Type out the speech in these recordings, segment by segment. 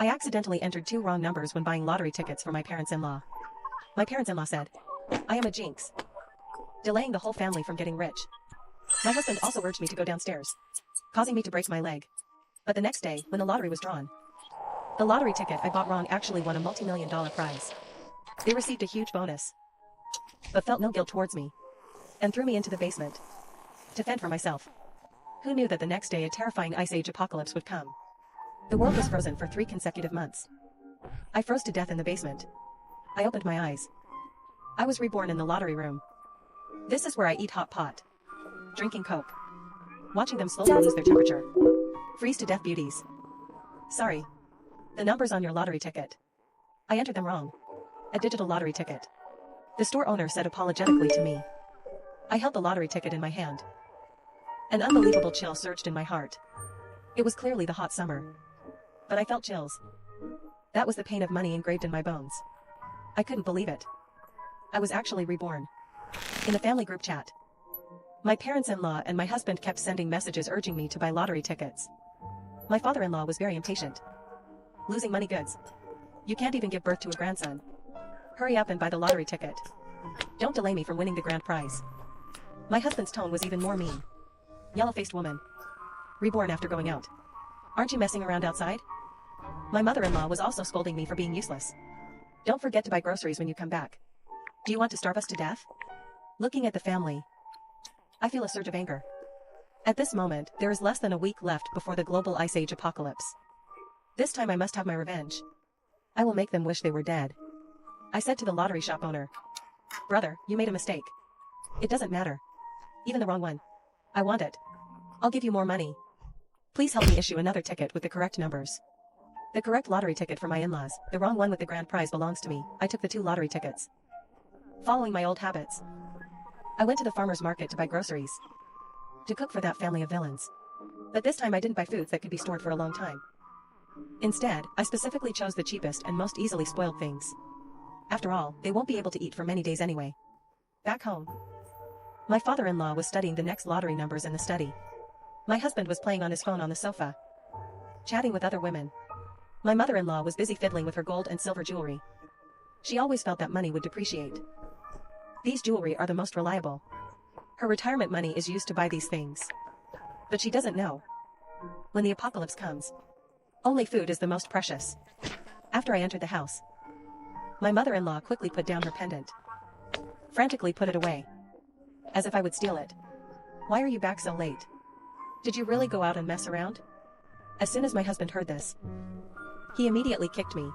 I accidentally entered 2 wrong numbers when buying lottery tickets for my parents-in-law. My parents-in-law said, "I am a jinx," delaying the whole family from getting rich. My husband also urged me to go downstairs, causing me to break my leg. But the next day, when the lottery was drawn, the lottery ticket I bought wrong actually won a multi-million-dollar prize. They received a huge bonus, but felt no guilt towards me, and threw me into the basement to fend for myself. Who knew that the next day a terrifying ice age apocalypse would come? The world was frozen for 3 consecutive months. I froze to death in the basement. I opened my eyes. I was reborn in the lottery room. This is where I eat hot pot, drinking Coke, watching them slowly lose their temperature, freeze to death beauties. Sorry. The numbers on your lottery ticket. I entered them wrong. A digital lottery ticket. The store owner said apologetically to me. I held the lottery ticket in my hand. An unbelievable chill surged in my heart. It was clearly the hot summer, but I felt chills. That was the pain of money engraved in my bones. I couldn't believe it. I was actually reborn. In a family group chat, my parents-in-law and my husband kept sending messages urging me to buy lottery tickets. My father-in-law was very impatient. Losing money goods. You can't even give birth to a grandson. Hurry up and buy the lottery ticket. Don't delay me from winning the grand prize. My husband's tone was even more mean. Yellow-faced woman. Reborn after going out. Aren't you messing around outside? My mother-in-law was also scolding me for being useless. Don't forget to buy groceries when you come back. Do you want to starve us to death? Looking at the family, I feel a surge of anger. At this moment, there is less than a week left before the global ice age apocalypse. This time I must have my revenge. I will make them wish they were dead. I said to the lottery shop owner, "Brother, you made a mistake. It doesn't matter. Even the wrong one. I want it. I'll give you more money. Please help me issue another ticket with the correct numbers." The correct lottery ticket for my in-laws, the wrong one with the grand prize belongs to me. I took the 2 lottery tickets. Following my old habits, I went to the farmer's market to buy groceries, to cook for that family of villains. But this time I didn't buy foods that could be stored for a long time. Instead, I specifically chose the cheapest and most easily spoiled things. After all, they won't be able to eat for many days anyway. Back home, my father-in-law was studying the next lottery numbers in the study. My husband was playing on his phone on the sofa, chatting with other women. My mother-in-law was busy fiddling with her gold and silver jewelry. She always felt that money would depreciate. These jewelry are the most reliable. Her retirement money is used to buy these things. But she doesn't know. When the apocalypse comes, only food is the most precious. After I entered the house, my mother-in-law quickly put down her pendant, frantically put it away, as if I would steal it. "Why are you back so late? Did you really go out and mess around?" As soon as my husband heard this, he immediately kicked me.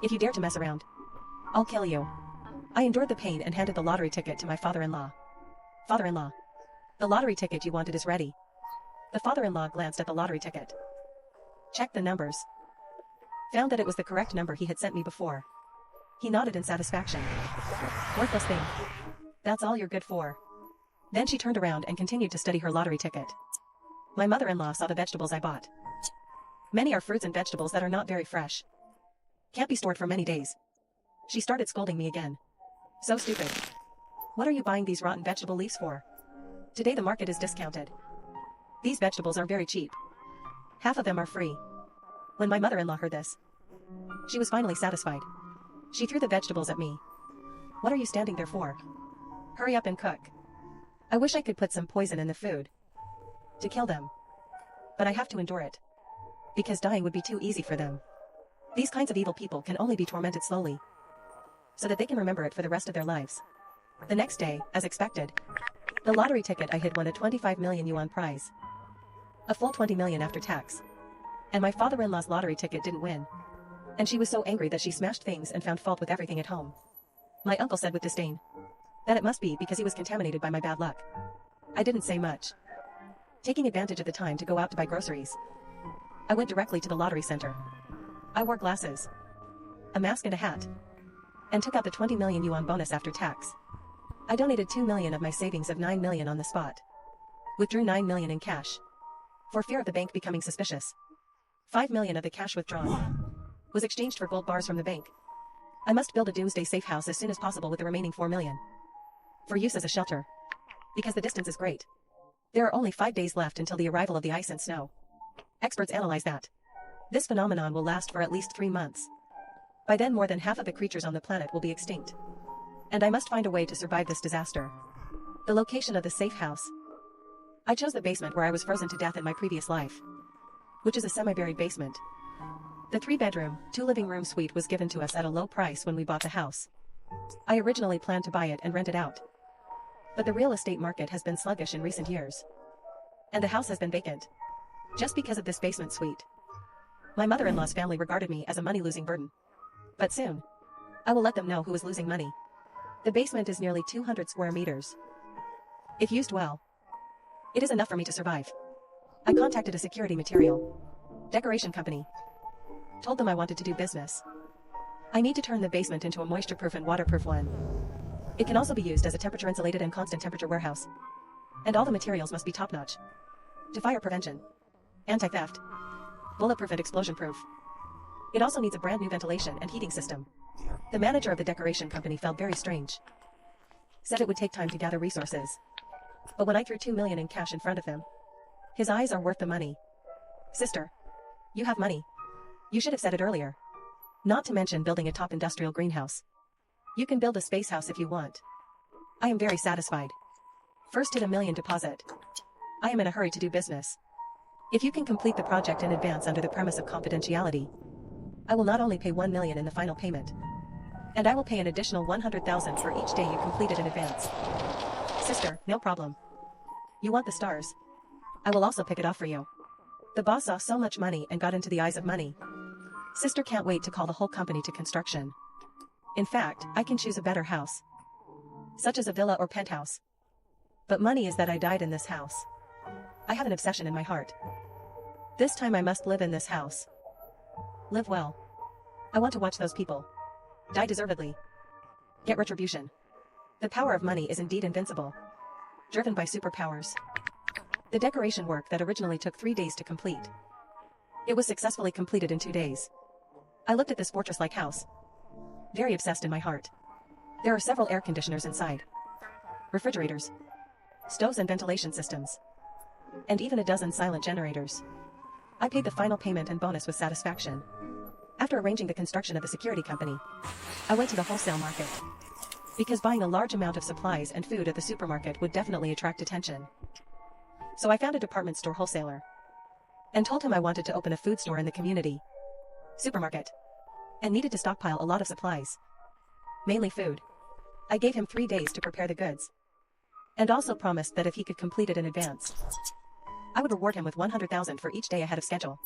"If you dare to mess around, I'll kill you." I endured the pain and handed the lottery ticket to my father-in-law. "Father-in-law, the lottery ticket you wanted is ready." The father-in-law glanced at the lottery ticket, checked the numbers, found that it was the correct number he had sent me before. He nodded in satisfaction. "Worthless thing. That's all you're good for." Then she turned around and continued to study her lottery ticket. My mother-in-law saw the vegetables I bought. Many are fruits and vegetables that are not very fresh. Can't be stored for many days. She started scolding me again. "So stupid. What are you buying these rotten vegetable leaves for? Today the market is discounted. These vegetables are very cheap. Half of them are free." When my mother-in-law heard this, she was finally satisfied. She threw the vegetables at me. "What are you standing there for? Hurry up and cook. I wish I could put some poison in the food to kill them. But I have to endure it, because dying would be too easy for them. These kinds of evil people can only be tormented slowly, so that they can remember it for the rest of their lives." The next day, as expected, the lottery ticket I had won a 25 million yuan prize. A full 20 million after tax. And my father-in-law's lottery ticket didn't win. And she was so angry that she smashed things and found fault with everything at home. My uncle said with disdain that it must be because he was contaminated by my bad luck. I didn't say much. Taking advantage of the time to go out to buy groceries, I went directly to the lottery center. I wore glasses, a mask and a hat, and took out the 20 million yuan bonus after tax. I donated 2 million of my savings of 9 million on the spot. Withdrew 9 million in cash, for fear of the bank becoming suspicious. 5 million of the cash withdrawn was exchanged for gold bars from the bank. I must build a doomsday safe house as soon as possible with the remaining 4 million. For use as a shelter. Because the distance is great. There are only 5 days left until the arrival of the ice and snow. Experts analyze that This phenomenon will last for at least 3 months. By then more than half of the creatures on the planet will be extinct. And I must find a way to survive this disaster. The location of the safe house. I chose the basement where I was frozen to death in my previous life, which is a semi-buried basement. The 3-bedroom, 2-living-room suite was given to us at a low price when we bought the house. I originally planned to buy it and rent it out. But the real estate market has been sluggish in recent years. And the house has been vacant. Just because of this basement suite. My mother-in-law's family regarded me as a money-losing burden. But soon, I will let them know who is losing money. The basement is nearly 200 square meters. If used well, it is enough for me to survive. I contacted a security material decoration company. Told them I wanted to do business. I need to turn the basement into a moisture-proof and waterproof one. It can also be used as a temperature-insulated and constant temperature warehouse. And all the materials must be top-notch. To fire prevention, anti-theft, bulletproof and explosion-proof. It also needs a brand new ventilation and heating system. The manager of the decoration company felt very strange. Said it would take time to gather resources. But when I threw $2 million in cash in front of him, his eyes are worth the money. Sister, you have money. You should have said it earlier. Not to mention building a top industrial greenhouse. You can build a space house if you want. I am very satisfied. First hit $1 million deposit. I am in a hurry to do business. If you can complete the project in advance under the premise of confidentiality, I will not only pay $1 million in the final payment, and I will pay an additional $100,000 for each day you complete it in advance. Sister, no problem. You want the stars? I will also pick it off for you. The boss saw so much money and got into the eyes of money. Sister can't wait to call the whole company to construction. In fact, I can choose a better house, such as a villa or penthouse. But money is that I died in this house. I have an obsession in my heart. This time I must live in this house. Live well. I want to watch those people die deservedly. Get retribution. The power of money is indeed invincible. Driven by superpowers. The decoration work that originally took 3 days to complete. It was successfully completed in 2 days. I looked at this fortress-like house. Very obsessed in my heart. There are several air conditioners inside. Refrigerators. Stoves and ventilation systems. And even a dozen silent generators. I paid the final payment and bonus with satisfaction. After arranging the construction of the security company, I went to the wholesale market. Because buying a large amount of supplies and food at the supermarket would definitely attract attention. So I found a department store wholesaler. And told him I wanted to open a food store in the community supermarket. And needed to stockpile a lot of supplies. Mainly food. I gave him 3 days to prepare the goods. And also promised that if he could complete it in advance, I would reward him with $100,000 for each day ahead of schedule.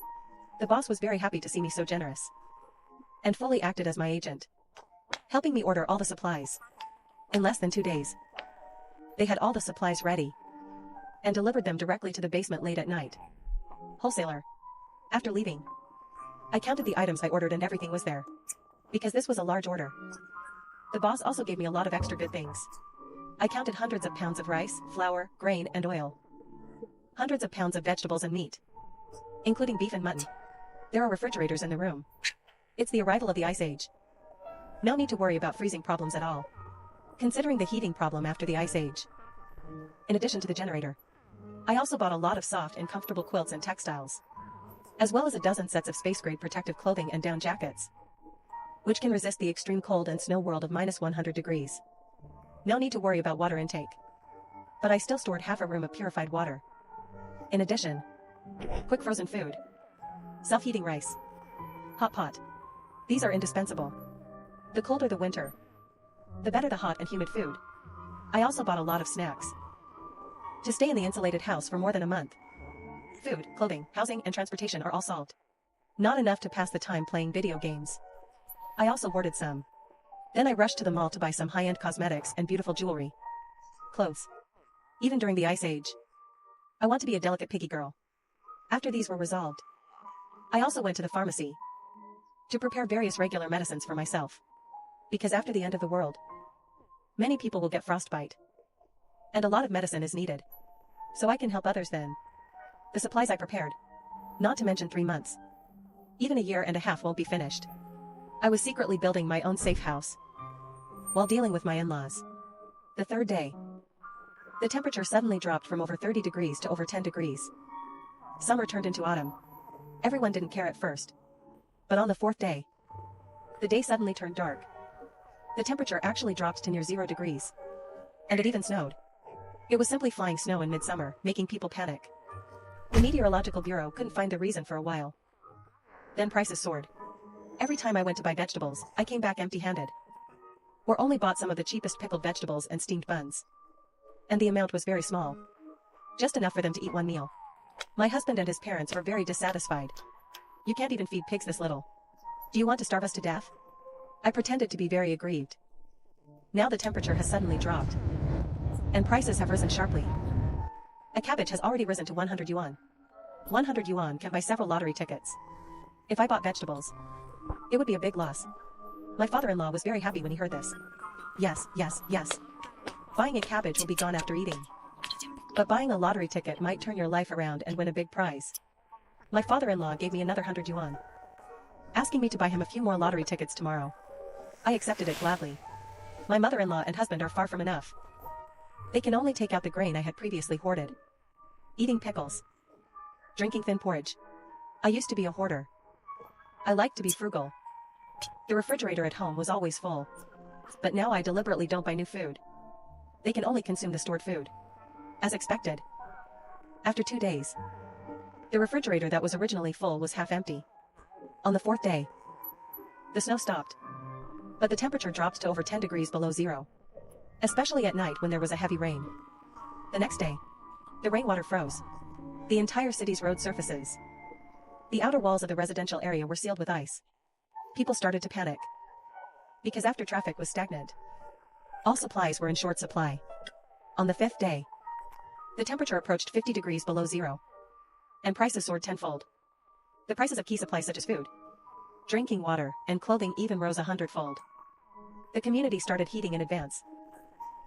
The boss was very happy to see me so generous. And fully acted as my agent, helping me order all the supplies. In less than 2 days, they had all the supplies ready and delivered them directly to the basement late at night. Wholesaler. After leaving, I counted the items I ordered and everything was there. Because this was a large order. The boss also gave me a lot of extra good things. I counted hundreds of pounds of rice, flour, grain, and oil. Hundreds of pounds of vegetables and meat, including beef and mutton. There are refrigerators in the room. It's the arrival of the Ice Age. No need to worry about freezing problems at all, considering the heating problem after the Ice Age. In addition to the generator, I also bought a lot of soft and comfortable quilts and textiles, as well as a dozen sets of space-grade protective clothing and down jackets, which can resist the extreme cold and snow world of -100 degrees. No need to worry about water intake. But I still stored half a room of purified water. In addition, quick frozen food, self-heating rice, hot pot. These are indispensable. The colder the winter, the better the hot and humid food. I also bought a lot of snacks to stay in the insulated house for more than a month. Food, clothing, housing, and transportation are all solved. Not enough to pass the time playing video games. I also hoarded some. Then I rushed to the mall to buy some high-end cosmetics and beautiful jewelry. Clothes. Even during the Ice Age. I want to be a delicate piggy girl. After these were resolved, I also went to the pharmacy to prepare various regular medicines for myself. Because after the end of the world, many people will get frostbite. And a lot of medicine is needed. So I can help others then. The supplies I prepared, not to mention 3 months. Even a year and a half won't be finished. I was secretly building my own safe house while dealing with my in-laws. The 3rd day, the temperature suddenly dropped from over 30 degrees to over 10 degrees. Summer turned into autumn. Everyone didn't care at first. But on the fourth day, the day suddenly turned dark. The temperature actually dropped to near 0 degrees. And it even snowed. It was simply flying snow in midsummer, making people panic. The Meteorological Bureau couldn't find the reason for a while. Then prices soared. Every time I went to buy vegetables, I came back empty-handed. Or only bought some of the cheapest pickled vegetables and steamed buns. And the amount was very small. Just enough for them to eat one meal. My husband and his parents were very dissatisfied. You can't even feed pigs this little. Do you want to starve us to death? I pretended to be very aggrieved. Now the temperature has suddenly dropped. And prices have risen sharply. A cabbage has already risen to 100 yuan. 100 yuan can buy several lottery tickets. If I bought vegetables, it would be a big loss. My father-in-law was very happy when he heard this. Yes, yes, yes. Buying a cabbage will be gone after eating. But buying a lottery ticket might turn your life around and win a big prize. My father-in-law gave me another 100 yuan, asking me to buy him a few more lottery tickets tomorrow. I accepted it gladly. My mother-in-law and husband are far from enough. They can only take out the grain I had previously hoarded. Eating pickles. Drinking thin porridge. I used to be a hoarder. I liked to be frugal. The refrigerator at home was always full. But now I deliberately don't buy new food. They can only consume the stored food. As expected. After 2 days, the refrigerator that was originally full was half empty. On the fourth day, the snow stopped. But the temperature dropped to over 10 degrees below zero. Especially at night when there was a heavy rain. The next day, the rainwater froze. The entire city's road surfaces. The outer walls of the residential area were sealed with ice. People started to panic. Because after traffic was stagnant, all supplies were in short supply. On the fifth day, the temperature approached 50 degrees below zero. And prices soared tenfold. The prices of key supplies such as food, drinking water, and clothing even rose 100-fold. The community started heating in advance.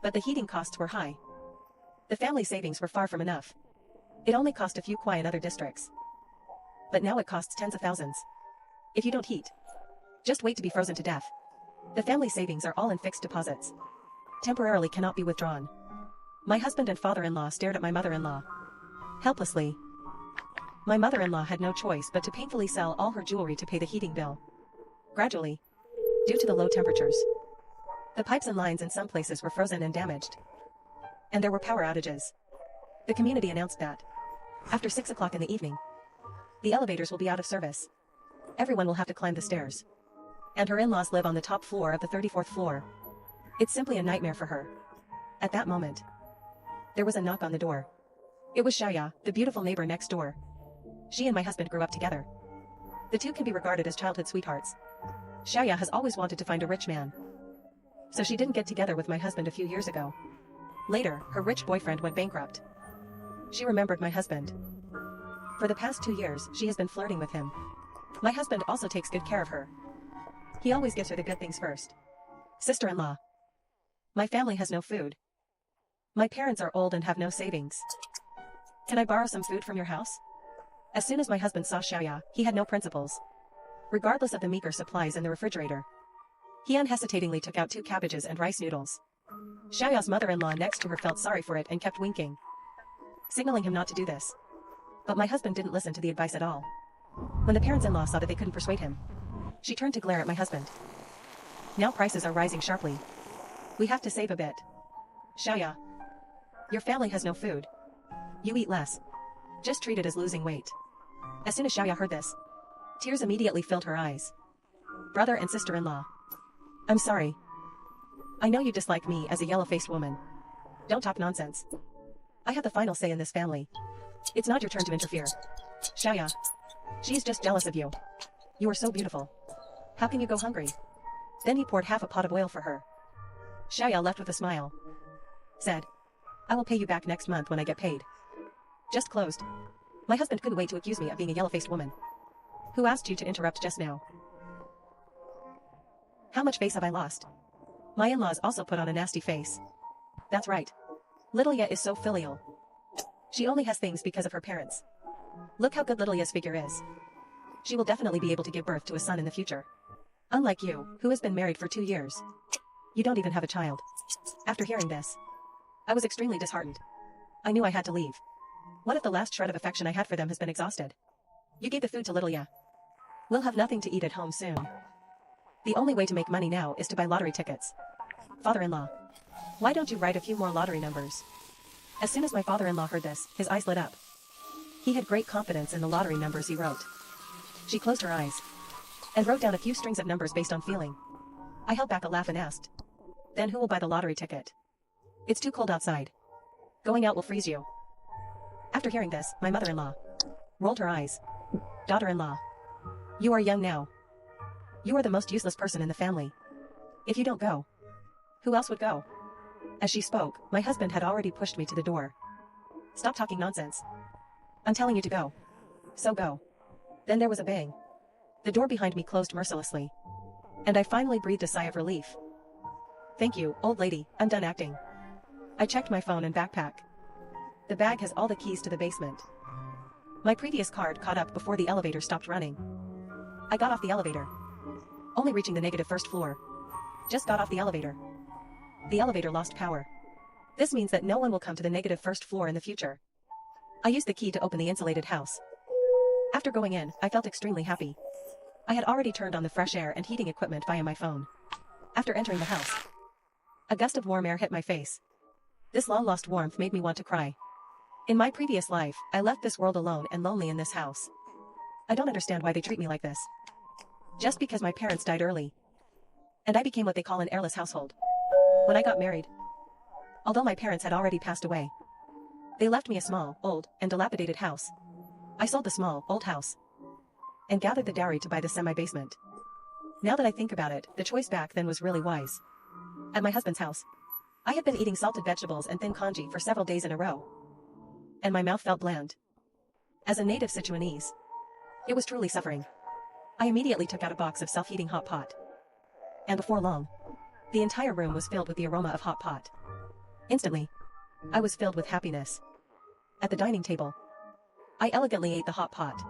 But the heating costs were high. The family savings were far from enough. It only cost a few kuai in other districts. But now it costs tens of thousands. If you don't heat, just wait to be frozen to death. The family savings are all in fixed deposits. Temporarily cannot be withdrawn. My husband and father-in-law stared at my mother-in-law. Helplessly. My mother-in-law had no choice but to painfully sell all her jewelry to pay the heating bill. Gradually, due to the low temperatures, the pipes and lines in some places were frozen and damaged. And there were power outages. The community announced that, after 6 o'clock in the evening, the elevators will be out of service. Everyone will have to climb the stairs. And her in-laws live on the top floor of the 34th floor. It's simply a nightmare for her. At that moment, there was a knock on the door. It was Xiaoya, the beautiful neighbor next door. She and my husband grew up together. The two can be regarded as childhood sweethearts. Xiaoya has always wanted to find a rich man. So she didn't get together with my husband a few years ago. Later, her rich boyfriend went bankrupt. She remembered my husband. For the past 2 years, she has been flirting with him. My husband also takes good care of her. He always gives her the good things first. Sister-in-law. My family has no food. My parents are old and have no savings. Can I borrow some food from your house? As soon as my husband saw Xiaoya, he had no principles. Regardless of the meager supplies in the refrigerator, he unhesitatingly took out 2 cabbages and rice noodles. Xiaoya's mother-in-law next to her felt sorry for it and kept winking, signaling him not to do this. But my husband didn't listen to the advice at all. When the parents-in-law saw that they couldn't persuade him, she turned to glare at my husband. Now prices are rising sharply. We have to save a bit. Xiaoya, your family has no food. You eat less. Just treat it as losing weight. As soon as Xiaoya heard this, tears immediately filled her eyes. Brother and sister-in-law. I'm sorry. I know you dislike me as a yellow-faced woman. Don't talk nonsense. I have the final say in this family. It's not your turn to interfere. Xiaoya. She is just jealous of you. You are so beautiful. How can you go hungry? Then he poured half a pot of oil for her. Xiaoya left with a smile. Said, I will pay you back next month when I get paid. Just closed. My husband couldn't wait to accuse me of being a yellow-faced woman. Who asked you to interrupt just now? How much face have I lost? My in-laws also put on a nasty face. That's right. Little Ye is so filial. She only has things because of her parents. Look how good Little Ye's figure is. She will definitely be able to give birth to a son in the future. Unlike you, who has been married for 2 years. You don't even have a child. After hearing this, I was extremely disheartened. I knew I had to leave. What if the last shred of affection I had for them has been exhausted? You gave the food to little ya. We'll have nothing to eat at home soon. The only way to make money now is to buy lottery tickets. Father-in-law. Why don't you write a few more lottery numbers? As soon as my father-in-law heard this, his eyes lit up. He had great confidence in the lottery numbers he wrote. She closed her eyes and wrote down a few strings of numbers based on feeling. I held back a laugh and asked, "Then who will buy the lottery ticket? It's too cold outside. Going out will freeze you." After hearing this, my mother-in-law rolled her eyes. "Daughter-in-law, you are young now. You are the most useless person in the family. If you don't go, who else would go?" As she spoke, my husband had already pushed me to the door. "Stop talking nonsense. I'm telling you to go. So go." Then there was a bang. The door behind me closed mercilessly. And I finally breathed a sigh of relief. "Thank you, old lady, I'm done acting." I checked my phone and backpack. The bag has all the keys to the basement. My previous card caught up before the elevator stopped running. I got off the elevator. Only reaching the negative first floor. Just got off the elevator. The elevator lost power. This means that no one will come to the negative first floor in the future. I used the key to open the insulated house. After going in, I felt extremely happy. I had already turned on the fresh air and heating equipment via my phone. After entering the house, a gust of warm air hit my face. This long-lost warmth made me want to cry. In my previous life, I left this world alone and lonely in this house. I don't understand why they treat me like this. Just because my parents died early. And I became what they call an airless household. When I got married, although my parents had already passed away, they left me a small, old, and dilapidated house. I sold the small, old house and gathered the dowry to buy the semi-basement. Now that I think about it, the choice back then was really wise. At my husband's house, I had been eating salted vegetables and thin congee for several days in a row, and my mouth felt bland. As a native Sichuanese, it was truly suffering. I immediately took out a box of self-heating hot pot. And before long, the entire room was filled with the aroma of hot pot. Instantly, I was filled with happiness. At the dining table, I elegantly ate the hot pot,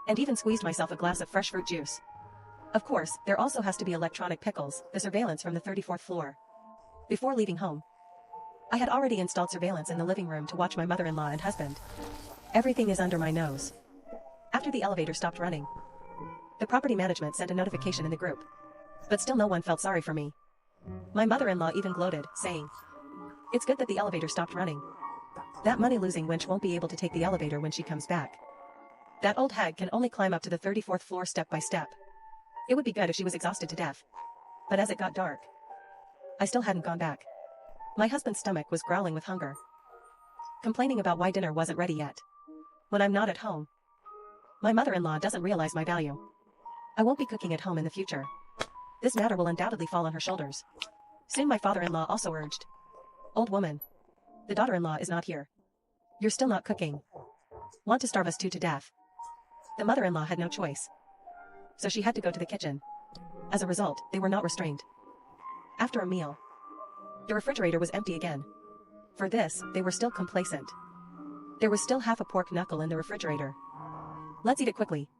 and even squeezed myself a glass of fresh fruit juice. Of course, there also has to be electronic pickles, the surveillance from the 34th floor. Before leaving home, I had already installed surveillance in the living room to watch my mother-in-law and husband. Everything is under my nose. After the elevator stopped running, the property management sent a notification in the group. But still no one felt sorry for me. My mother-in-law even gloated, saying, "It's good that the elevator stopped running. That money-losing wench won't be able to take the elevator when she comes back. That old hag can only climb up to the 34th floor step by step. It would be good if she was exhausted to death." But as it got dark, I still hadn't gone back. My husband's stomach was growling with hunger, complaining about why dinner wasn't ready yet. When I'm not at home, my mother-in-law doesn't realize my value. I won't be cooking at home in the future. This matter will undoubtedly fall on her shoulders. Soon my father-in-law also urged, "Old woman, the daughter-in-law is not here. You're still not cooking. Want to starve us two to death?" The mother-in-law had no choice, so she had to go to the kitchen. As a result, they were not restrained. After a meal, the refrigerator was empty again. For this, they were still complacent. There was still half a pork knuckle in the refrigerator. Let's eat it quickly.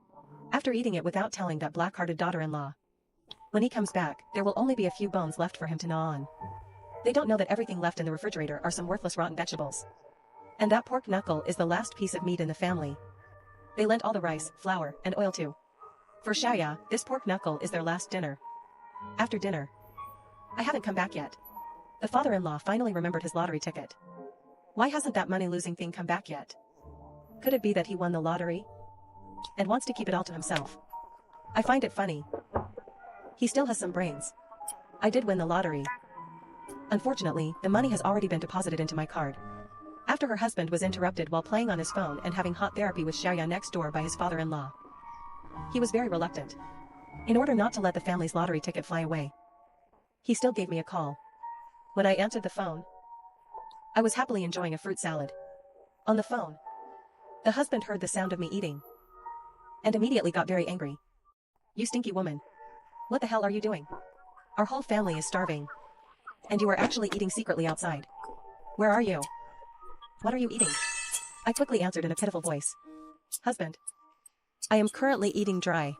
After eating it without telling that black-hearted daughter-in-law, when he comes back, there will only be a few bones left for him to gnaw on. They don't know that everything left in the refrigerator are some worthless rotten vegetables. And that pork knuckle is the last piece of meat in the family. They lent all the rice, flour, and oil too. For Xiaoya, this pork knuckle is their last dinner. After dinner, I haven't come back yet. The father-in-law finally remembered his lottery ticket. Why hasn't that money-losing thing come back yet? Could it be that he won the lottery and wants to keep it all to himself? I find it funny. He still has some brains. I did win the lottery. Unfortunately, the money has already been deposited into my card. After her husband was interrupted while playing on his phone and having hot therapy with Xiaoya next door by his father-in-law. He was very reluctant. In order not to let the family's lottery ticket fly away, he still gave me a call. When I answered the phone, I was happily enjoying a fruit salad. On the phone, the husband heard the sound of me eating and immediately got very angry. "You stinky woman. What the hell are you doing? Our whole family is starving, and you are actually eating secretly outside. Where are you? What are you eating?" I quickly answered in a pitiful voice. "Husband, I am currently eating dry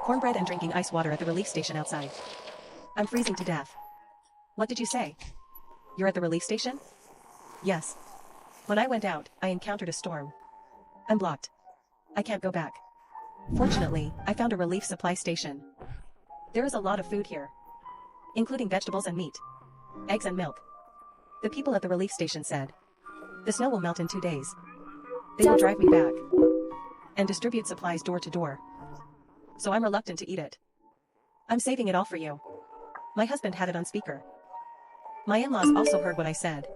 cornbread and drinking ice water at the relief station outside. I'm freezing to death." "What did you say? You're at the relief station?" "Yes. When I went out, I encountered a storm. I'm blocked. I can't go back. Fortunately, I found a relief supply station. There is a lot of food here, including vegetables and meat, eggs and milk. The people at the relief station said, the snow will melt in 2 days. They will drive me back and distribute supplies door to door. So I'm reluctant to eat it. I'm saving it all for you. My husband had it on speaker. My in-laws also heard what I said.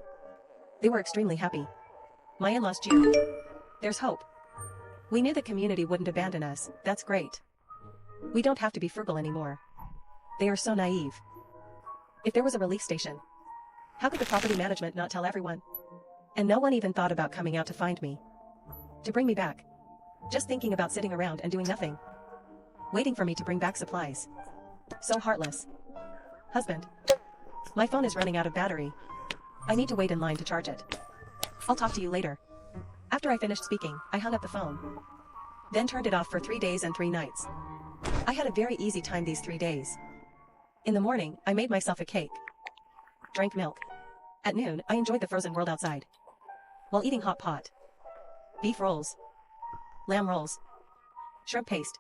They were extremely happy. My in-laws jeered. There's hope. We knew the community wouldn't abandon us. That's great. We don't have to be frugal anymore. They are so naive. If there was a relief station, how could the property management not tell everyone? And no one even thought about coming out to find me, to bring me back. Just thinking about sitting around and doing nothing, waiting for me to bring back supplies. So heartless. Husband, my phone is running out of battery. I need to wait in line to charge it. I'll talk to you later. After I finished speaking, I hung up the phone, then turned it off for 3 days and 3 nights. I had a very easy time these 3 days. In the morning, I made myself a cake, drank milk. At noon, I enjoyed the frozen world outside, while eating hot pot, beef rolls, lamb rolls, shrimp paste,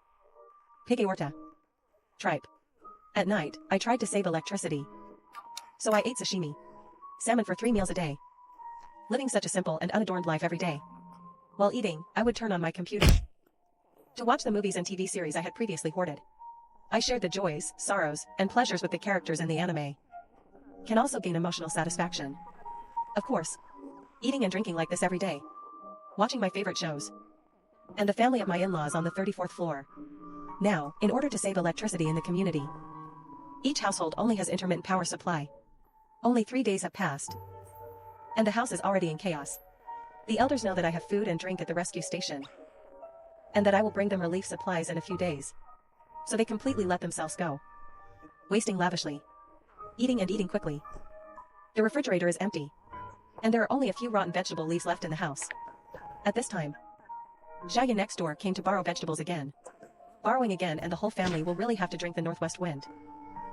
pig aorta, tripe. At night, I tried to save electricity, so I ate sashimi, salmon for 3 meals a day, living such a simple and unadorned life every day. While eating, I would turn on my computer to watch the movies and TV series I had previously hoarded. I shared the joys, sorrows, and pleasures with the characters in the anime. Can also gain emotional satisfaction. Of course, eating and drinking like this every day, watching my favorite shows, and the family of my in-laws on the 34th floor. Now, in order to save electricity in the community, each household only has intermittent power supply. Only 3 days have passed, and the house is already in chaos. The elders know that I have food and drink at the rescue station, and that I will bring them relief supplies in a few days. So they completely let themselves go, wasting lavishly, eating and eating quickly. The refrigerator is empty, and there are only a few rotten vegetable leaves left in the house. At this time, Shaya next door came to borrow vegetables again. Borrowing again, and the whole family will really have to drink the northwest wind.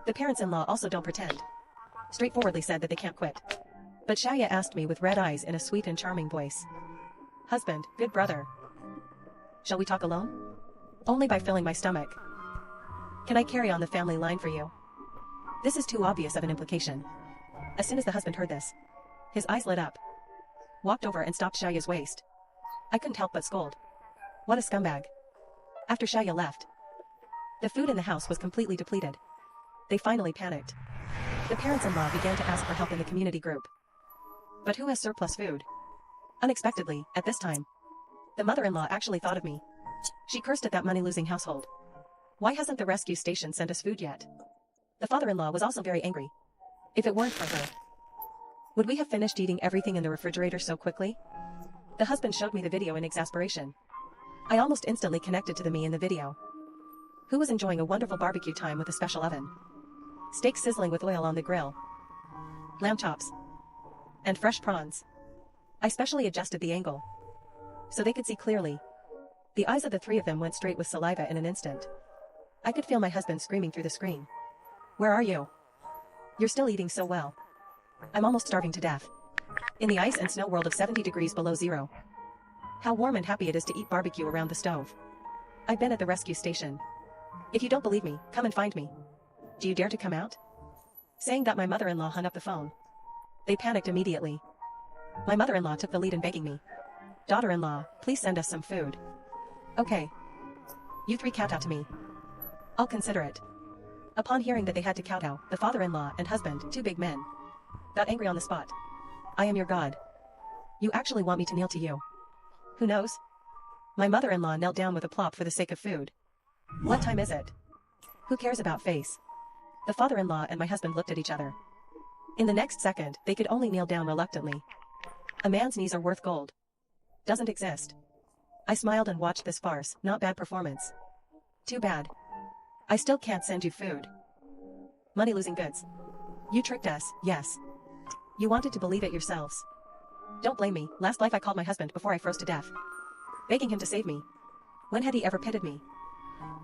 The parents-in-law also don't pretend. Straightforwardly said that they can't quit. But Shaya asked me with red eyes in a sweet and charming voice, husband, good brother, shall we talk alone? Only by filling my stomach. Can I carry on the family line for you? This is too obvious of an implication. As soon as the husband heard this, his eyes lit up, walked over and stopped Shaya's waist. I couldn't help but scold. What a scumbag. After Shaya left, the food in the house was completely depleted. They finally panicked. The parents-in-law began to ask for help in the community group. But who has surplus food? Unexpectedly, at this time, the mother-in-law actually thought of me. She cursed at that money-losing household. Why hasn't the rescue station sent us food yet? The father-in-law was also very angry. If it weren't for her, would we have finished eating everything in the refrigerator so quickly? The husband showed me the video in exasperation. I almost instantly connected to the me in the video, who was enjoying a wonderful barbecue time with a special oven, steak sizzling with oil on the grill, lamb chops, and fresh prawns. I specially adjusted the angle, so they could see clearly. The eyes of the 3 of them went straight with saliva in an instant. I could feel my husband screaming through the screen. Where are you? You're still eating so well. I'm almost starving to death. In the ice and snow world of 70 degrees below zero. How warm and happy it is to eat barbecue around the stove. I've been at the rescue station. If you don't believe me, come and find me. Do you dare to come out? Saying that, my mother-in-law hung up the phone. They panicked immediately. My mother-in-law took the lead in begging me. Daughter-in-law, please send us some food. Okay. You 3 kowtow to me. I'll consider it. Upon hearing that they had to kowtow, the father-in-law and husband, 2 big men, got angry on the spot. I am your god. You actually want me to kneel to you? Who knows? My mother-in-law knelt down with a plop for the sake of food. What time is it? Who cares about face? The father-in-law and my husband looked at each other. In the next second, they could only kneel down reluctantly. A man's knees are worth gold. Doesn't exist. I smiled and watched this farce. Not bad performance. Too bad. I still can't send you food. Money-losing goods. You tricked us, yes. You wanted to believe it yourselves. Don't blame me. Last life I called my husband before I froze to death, begging him to save me. When had he ever pitied me?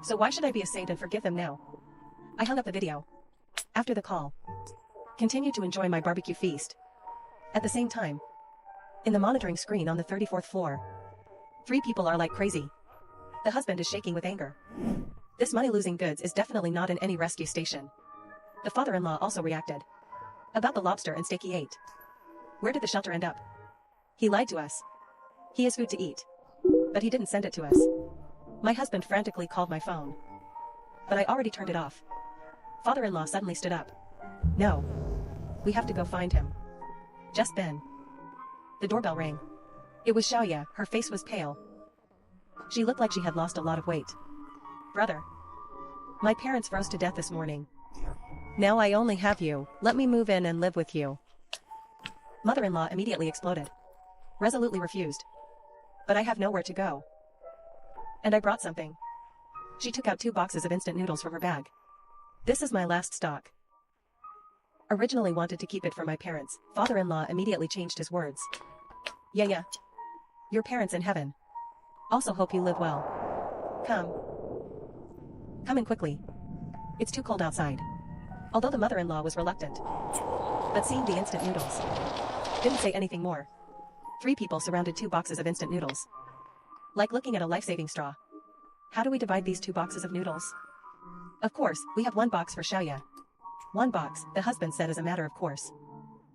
So why should I be a saint and forgive them now? I hung up the video. After the call, continued to enjoy my barbecue feast. At the same time, in the monitoring screen on the 34th floor, 3 people are like crazy, The husband is shaking with anger. This money-losing goods is definitely not in any rescue station. The father-in-law also reacted. About the lobster and steak he ate. Where did the shelter end up? He lied to us. He has food to eat. But he didn't send it to us. My husband frantically called my phone. But I already turned it off. Father-in-law suddenly stood up. No. We have to go find him. Just then. The doorbell rang. It was Xiaoya. Her face was pale. She looked like she had lost a lot of weight. Brother. My parents froze to death this morning. Now I only have you. Let me move in and live with you. Mother-in-law immediately exploded. Resolutely refused. But I have nowhere to go. And I brought something. She took out 2 boxes of instant noodles from her bag. This is my last stock. Originally wanted to keep it for my parents. Father-in-law immediately changed his words. Yeah. Your parents in heaven. Also hope you live well. Come in quickly. It's too cold outside. Although the mother-in-law was reluctant. But seeing the instant noodles. Didn't say anything more. 3 people surrounded 2 boxes of instant noodles. Like looking at a life-saving straw. How do we divide these 2 boxes of noodles? Of course, we have 1 box for Xiaoya. 1 box, the husband said as a matter of course.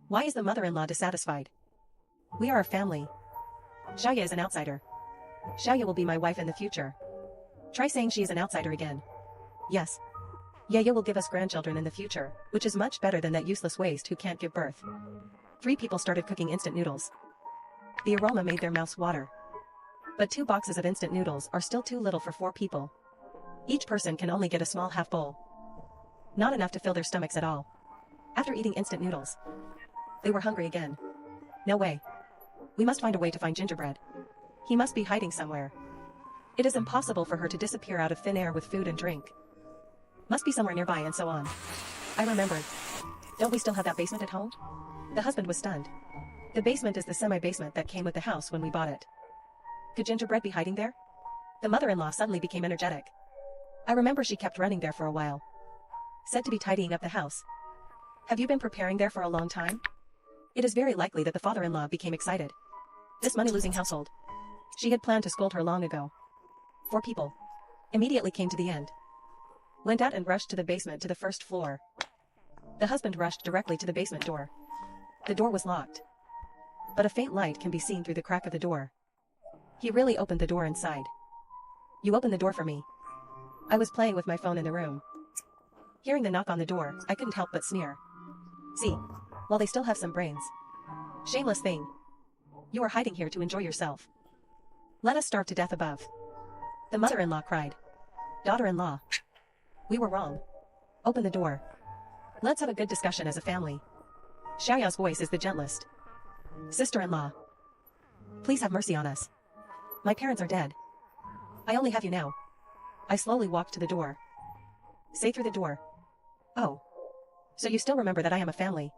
Why is the mother-in-law dissatisfied? We are a family. Xiaoya is an outsider. Xiaoya will be my wife in the future. Try saying she is an outsider again. Yes. Yaya will give us grandchildren in the future, which is much better than that useless waste who can't give birth. 3 people started cooking instant noodles. The aroma made their mouths water. But 2 boxes of instant noodles are still too little for 4 people. Each person can only get a small half bowl. Not enough to fill their stomachs at all. After eating instant noodles, they were hungry again. No way. We must find a way to find gingerbread. He must be hiding somewhere. It is impossible for her to disappear out of thin air with food and drink. Must be somewhere nearby and so on. I remembered. Don't we still have that basement at home? The husband was stunned. The basement is the semi-basement that came with the house when we bought it. Could gingerbread be hiding there? The mother-in-law suddenly became energetic. I remember she kept running there for a while. Said to be tidying up the house. Have you been preparing there for a long time? It is very likely that the father-in-law became excited. This money-losing household. She had planned to scold her long ago. 4 people. Immediately came to the end. Went out and rushed to the basement to the 1st floor. The husband rushed directly to the basement door. The door was locked. But a faint light can be seen through the crack of the door. He really opened the door inside. You opened the door for me. I was playing with my phone in the room. Hearing the knock on the door, I couldn't help but sneer. See, well they still have some brains. Shameless thing. You are hiding here to enjoy yourself. Let us starve to death above. The mother-in-law cried. Daughter-in-law. We were wrong. Open the door. Let's have a good discussion as a family. Xiaoya's voice is the gentlest. Sister-in-law. Please have mercy on us. My parents are dead. I only have you now. I slowly walked to the door. Say through the door. Oh. So you still remember that I am a family.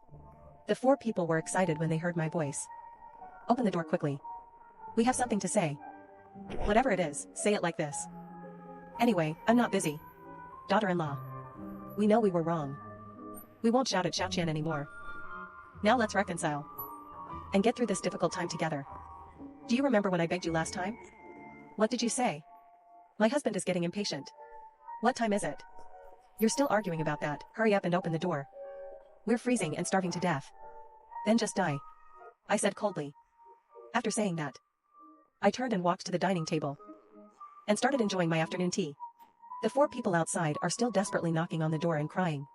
The 4 people were excited when they heard my voice. Open the door quickly. We have something to say. Whatever it is, say it like this. Anyway, I'm not busy. Daughter-in-law. We know we were wrong. We won't shout at Xiaoqian anymore. Now let's reconcile. And get through this difficult time together. Do you remember when I begged you last time? What did you say? My husband is getting impatient. What time is it? You're still arguing about that. Hurry up and open the door. We're freezing and starving to death. Then just die. I said coldly. After saying that, I turned and walked to the dining table. And started enjoying my afternoon tea. The 4 people outside are still desperately knocking on the door and crying.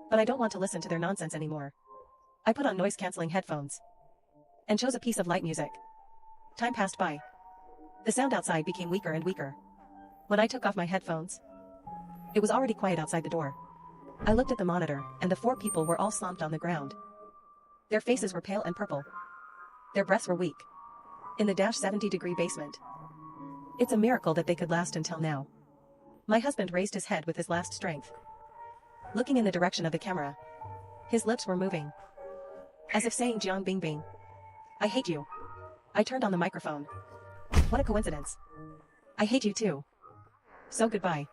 But I don't want to listen to their nonsense anymore. I put on noise-canceling headphones. And chose a piece of light music. Time passed by. The sound outside became weaker and weaker. When I took off my headphones, it was already quiet outside the door. I looked at the monitor, and the 4 people were all slumped on the ground. Their faces were pale and purple. Their breaths were weak. In the -70-degree basement. It's a miracle that they could last until now. My husband raised his head with his last strength. Looking in the direction of the camera. His lips were moving. As if saying Jiang Bingbing. I hate you. I turned on the microphone. What a coincidence. I hate you too. So goodbye.